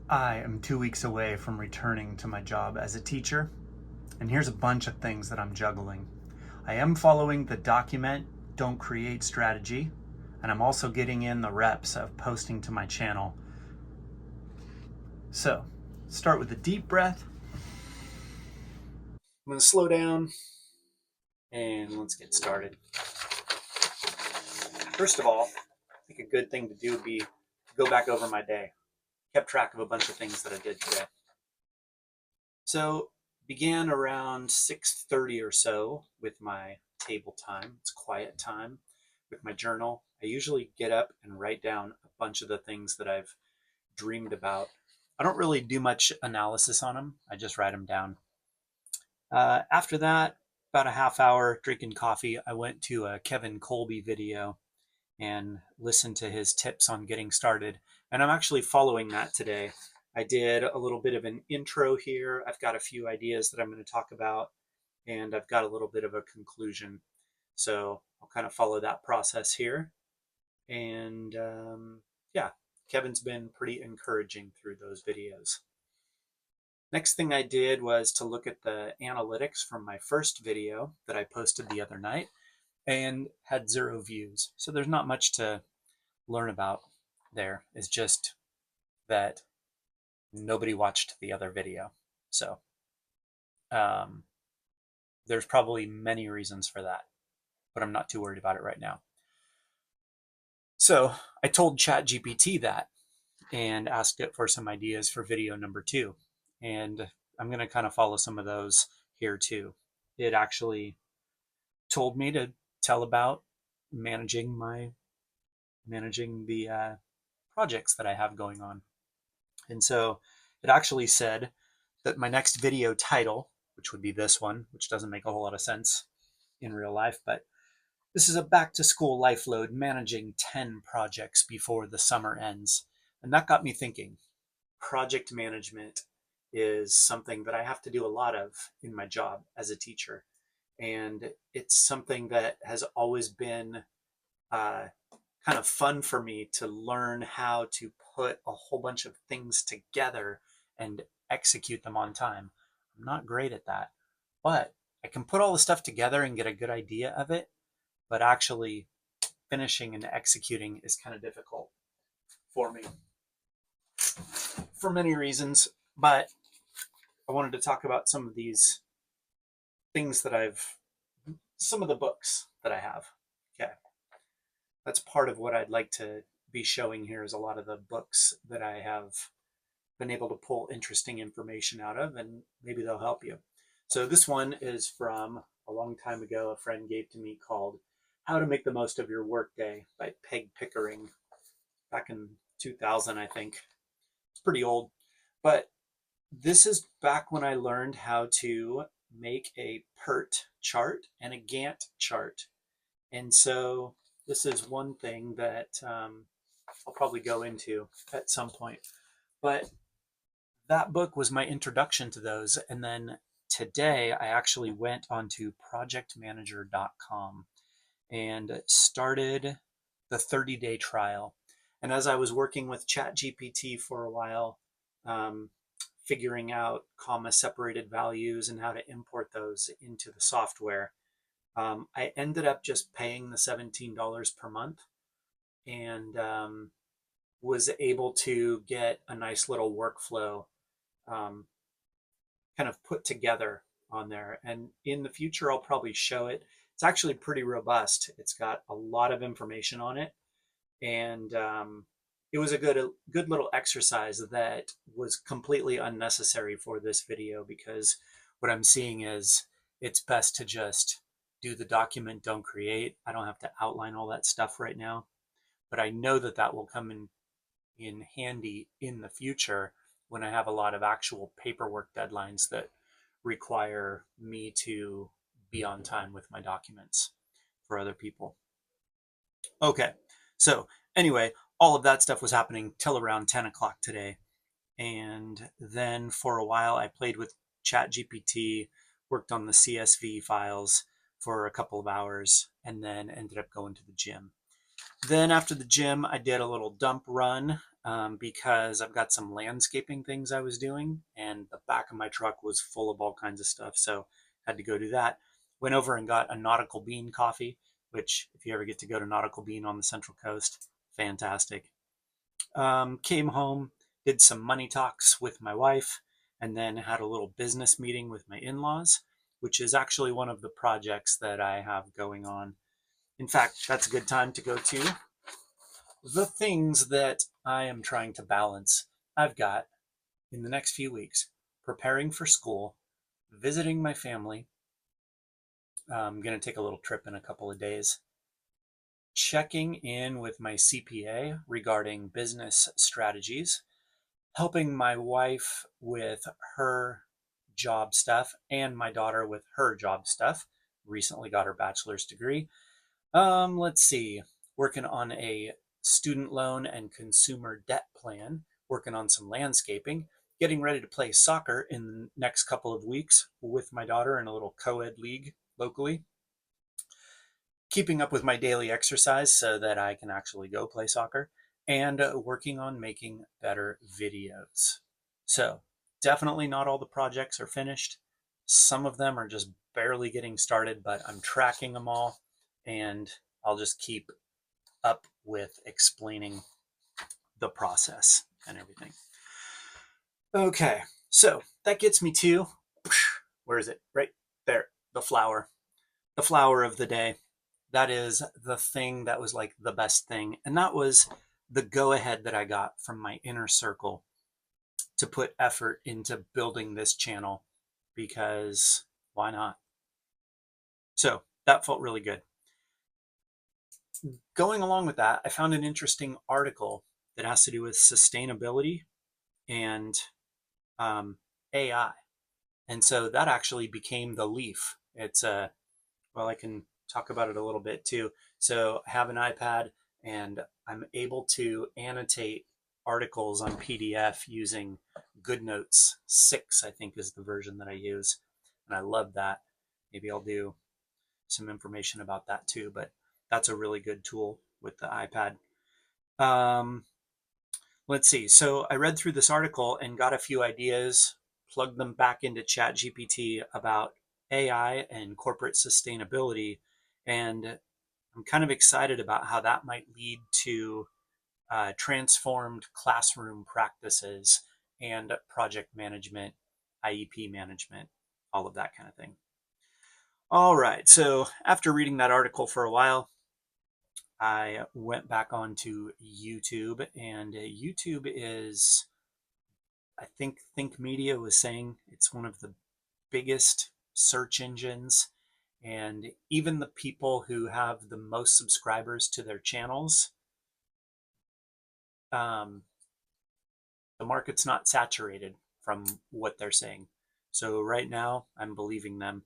I am 2 weeks away from returning to my job as a teacher, and here's a bunch of things that I'm juggling. I am following the document, don't create strategy, and I'm also getting in the reps of posting to my channel. So, start with a deep breath. I'm going to slow down and let's get started. First of all, I think a good thing to do would be to go back over my day. Kept track of a bunch of things that I did today. So began around 6:30 or so with my table time. It's quiet time with my journal. I usually get up and write down a bunch of the things that I've dreamed about. I don't really do much analysis on them. I just write them down. After that, about a half hour drinking coffee, I went to a Kevin Colby video and listened to his tips on getting started. And I'm actually following that today. I did a little bit of an intro here. I've got a few ideas that I'm going to talk about, and I've got a little bit of a conclusion. So I'll kind of follow that process here. And yeah, Kevin's been pretty encouraging through those videos. Next thing I did was to look at the analytics from my first video that I posted the other night and had 0 views. So there's not much to learn about there. It's just that nobody watched the other video. So there's probably many reasons for that, but I'm not too worried about it right now. So I told ChatGPT that and asked it for some ideas for video number 2. And I'm going to kind of follow some of those here too. It actually told me to tell about managing the projects that I have going on. And so it actually said that my next video title, which would be this one, which doesn't make a whole lot of sense in real life, but this is a back to school life load, managing 10 projects before the summer ends. And that got me thinking. Project management is something that I have to do a lot of in my job as a teacher. And it's something that has always been kind of fun for me to learn how to put a whole bunch of things together and execute them on time. I'm not great at that, but I can put all the stuff together and get a good idea of it, but actually finishing and executing is kind of difficult for me for many reasons. But I wanted to talk about some of these things that some of the books that I have. Okay. That's part of what I'd like to be showing here is a lot of the books that I have been able to pull interesting information out of, and maybe they'll help you. So this one is from a long time ago, a friend gave to me, called How to Make the Most of Your Workday by Peg Pickering, back in 2000, I think. It's pretty old, but this is back when I learned how to make a PERT chart and a Gantt chart. And so this is one thing that I'll probably go into at some point. But that book was my introduction to those. And then today I actually went onto projectmanager.com and started the 30-day trial. And as I was working with ChatGPT for a while, figuring out comma separated values and how to import those into the software, I ended up just paying the $17 per month and was able to get a nice little workflow kind of put together on there. And in the future, I'll probably show it. It's actually pretty robust. It's got a lot of information on it. And it was a good little exercise that was completely unnecessary for this video, because what I'm seeing is it's best to just do the document, don't create. I don't have to outline all that stuff right now, but I know that that will come in handy in the future when I have a lot of actual paperwork deadlines that require me to be on time with my documents for other people. Okay, so anyway, all of that stuff was happening till around 10 o'clock today. And then for a while, I played with ChatGPT, worked on the CSV files for a couple of hours, and then ended up going to the gym. Then after the gym, I did a little dump run because I've got some landscaping things I was doing, and the back of my truck was full of all kinds of stuff. So had to go do that. Went over and got a Nautical Bean coffee, which, if you ever get to go to Nautical Bean on the Central Coast, fantastic. Came home, did some money talks with my wife, and then had a little business meeting with my in laws, which is actually one of the projects that I have going on. In fact, that's a good time to go to the things that I am trying to balance. I've got in the next few weeks preparing for school, visiting my family. I'm going to take a little trip in a couple of days, checking in with my CPA regarding business strategies, helping my wife with her job stuff and my daughter with her job stuff. Recently got her bachelor's degree. Let's see, working on a student loan and consumer debt plan, working on some landscaping, getting ready to play soccer in the next couple of weeks with my daughter in a little co-ed league locally, keeping up with my daily exercise so that I can actually go play soccer, and working on making better videos. So definitely not all the projects are finished. Some of them are just barely getting started, but I'm tracking them all, and I'll just keep up with explaining the process and everything. Okay, so that gets me to, where is it? Right there, the flower of the day. That is the thing that was like the best thing. And that was the go ahead that I got from my inner circle to put effort into building this channel, because why not? So that felt really good. Going along with that, I found an interesting article that has to do with sustainability and AI. And so that actually became the leaf. It's a, well, I can talk about it a little bit too. So I have an iPad and I'm able to annotate articles on PDF using GoodNotes 6, I think is the version that I use. And I love that. Maybe I'll do some information about that too, but that's a really good tool with the iPad. Let's see. So I read through this article and got a few ideas, plugged them back into ChatGPT about AI and corporate sustainability. And I'm kind of excited about how that might lead to transformed classroom practices and project management, IEP management, all of that kind of thing. All right. So after reading that article for a while, I went back onto YouTube, and YouTube is, I think Media was saying it's one of the biggest search engines, and even the people who have the most subscribers to their channels, um, the market's not saturated from what they're saying. So right now, I'm believing them,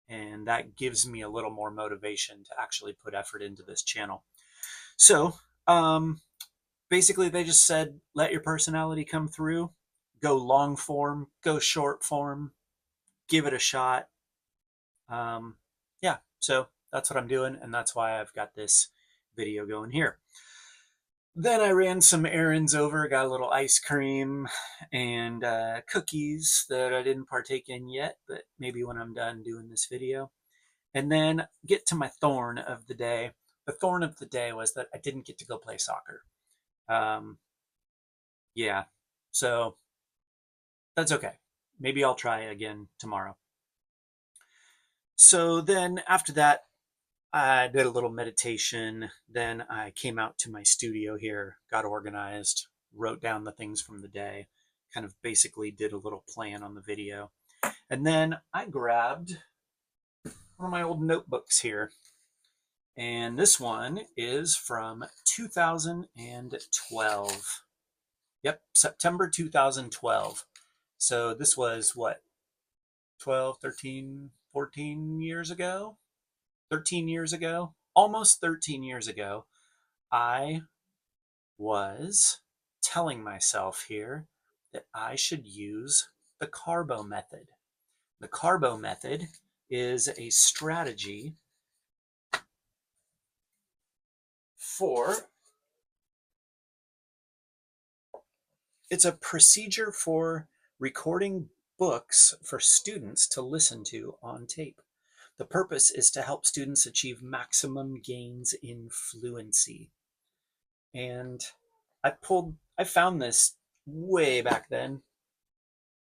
and that gives me a little more motivation to actually put effort into this channel. So basically, they just said, let your personality come through, go long form, go short form, give it a shot. Yeah, so that's what I'm doing, and that's why I've got this video going here. Then I ran some errands over, got a little ice cream and cookies that I didn't partake in yet, but maybe when I'm done doing this video. And then get to my thorn of the day. The thorn of the day was that I didn't get to go play soccer. Yeah, so that's okay. Maybe I'll try again tomorrow. So then after that, I did a little meditation. Then I came out to my studio here, got organized, wrote down the things from the day, kind of basically did a little plan on the video. And then I grabbed one of my old notebooks here. And this one is from 2012. Yep, September 2012. So this was what, 12, 13, 14 years ago? 13 years ago? Almost 13 years ago, I was telling myself here that I should use the Carbo method. The Carbo method is a strategy for It's a procedure for recording books for students to listen to on tape. The purpose is to help students achieve maximum gains in fluency. And I found this way back then,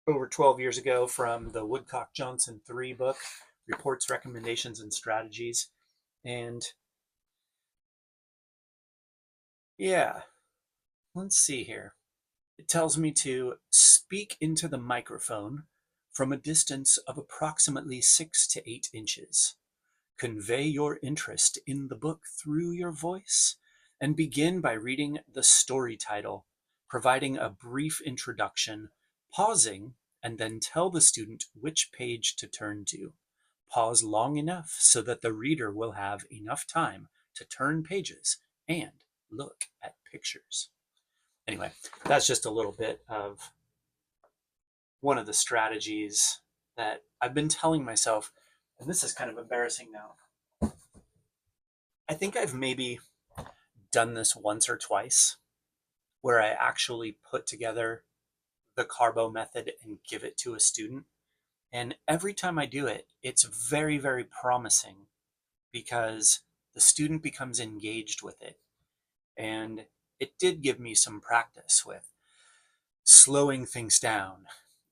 over 12 years ago, from the Woodcock Johnson 3 book, Reports, Recommendations, and Strategies. And yeah, let's see here. It tells me to speak into the microphone from a distance of approximately 6 to 8 inches. Convey your interest in the book through your voice, and begin by reading the story title, providing a brief introduction, pausing, and then tell the student which page to turn to. Pause long enough so that the reader will have enough time to turn pages and look at pictures. Anyway, that's just a little bit of one of the strategies that I've been telling myself, and this is kind of embarrassing now. I think I've maybe done this once or twice where I actually put together the Carbo method and give it to a student. And every time I do it, it's very, very promising because the student becomes engaged with it. And it did give me some practice with slowing things down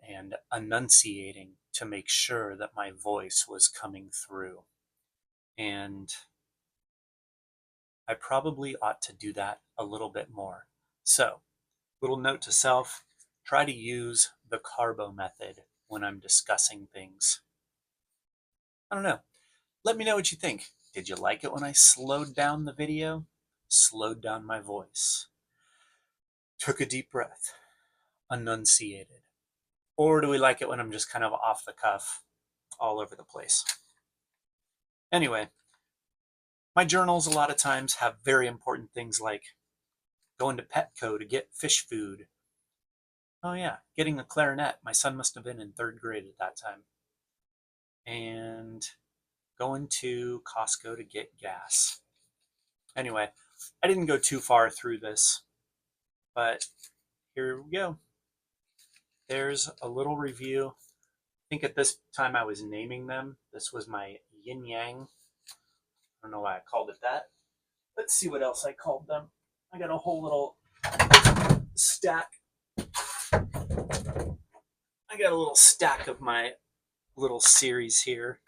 and enunciating to make sure that my voice was coming through. And I probably ought to do that a little bit more. So, little note to self, try to use the Carbo method when I'm discussing things. I don't know. Let me know what you think. Did you like it when I slowed down the video? Slowed down my voice. Took a deep breath. Enunciated. Or do we like it when I'm just kind of off the cuff, all over the place? Anyway, my journals a lot of times have very important things like going to Petco to get fish food. Oh yeah, getting a clarinet. My son must have been in 3rd grade at that time. And going to Costco to get gas. Anyway, I didn't go too far through this, but here we go. There's a little review. I think at this time I was naming them. This was my yin yang. I don't know why I called it that. Let's see what else I called them. I got a whole little stack. I got a little stack of my little series here.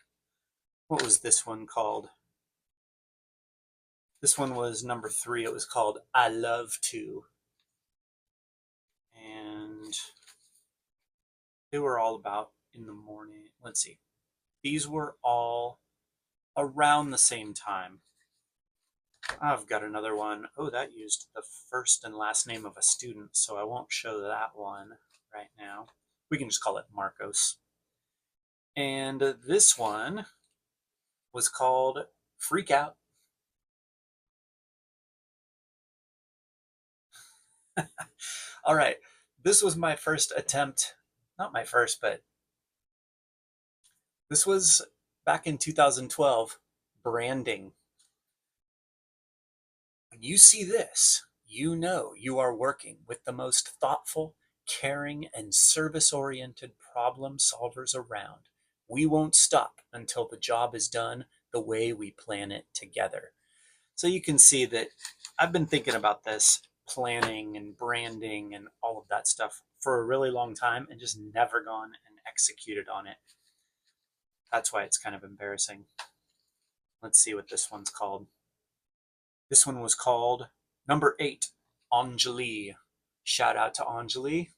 What was this one called? This one was number 3. It was called I Love To. And they were all about in the morning. Let's see. These were all around the same time. I've got another one. Oh, that used the first and last name of a student, so I won't show that one right now. We can just call it Marcos. And this one was called Freak Out. All right. This was my first attempt. Not my first, but this was back in 2012, branding. When you see this, you know you are working with the most thoughtful, caring, and service-oriented problem solvers around. We won't stop until the job is done the way we plan it together. So you can see that I've been thinking about this planning and branding and all of that stuff for a really long time and just never gone and executed on it. That's why it's kind of embarrassing. Let's see what this one's called. This one was called number 8, Anjali. Shout out to Anjali.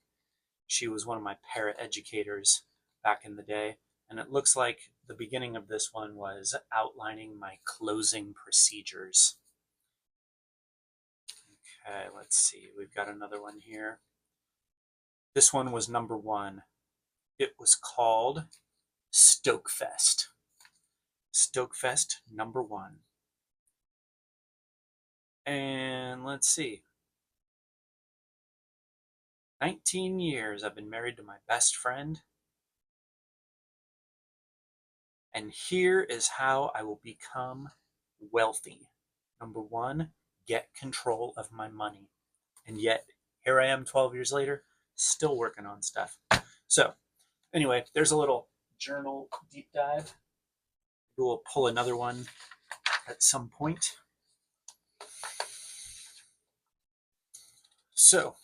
She was one of my para-educators back in the day. And it looks like the beginning of this one was outlining my closing procedures. Okay, let's see. We've got another one here. This one was number 1. It was called Stokefest. Stokefest number 1. And let's see. 19 years I've been married to my best friend. And here is how I will become wealthy. Number 1, get control of my money. And yet, here I am 12 years later, still working on stuff. So anyway, there's a little journal deep dive. We'll pull another one at some point. So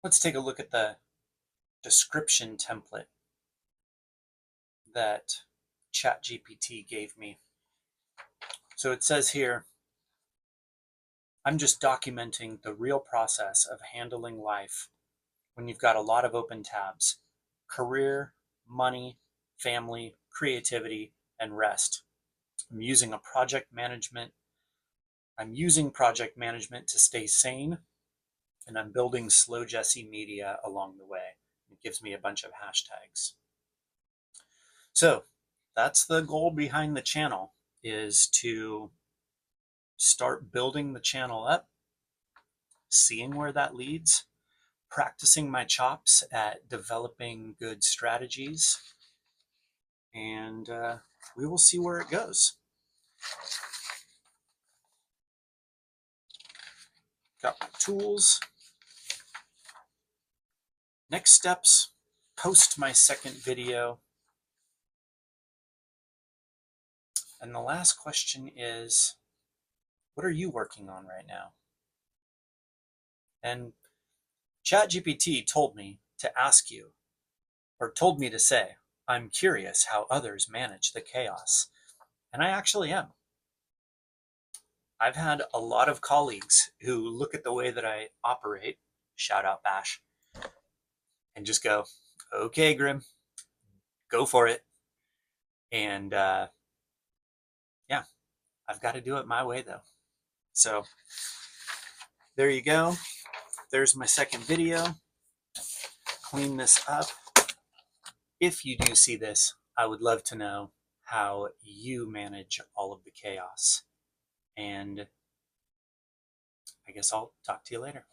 let's take a look at the description template that ChatGPT gave me. So it says here, I'm just documenting the real process of handling life when you've got a lot of open tabs: career, money, family, creativity, and rest. I'm using project management to stay sane, and I'm building Slow Jesse Media along the way. It gives me a bunch of hashtags. So that's the goal behind the channel, is to start building the channel up, seeing where that leads, practicing my chops at developing good strategies, and we will see where it goes. Got my tools. Next steps, post my second video. And the last question is, what are you working on right now? And ChatGPT told me to ask you, or told me to say, I'm curious how others manage the chaos. And I actually am. I've had a lot of colleagues who look at the way that I operate, shout out Bash, and just go, okay, Grim, go for it. And yeah, I've got to do it my way though. So there you go. There's my second video. Clean this up. If you do see this, I would love to know how you manage all of the chaos. And I guess I'll talk to you later.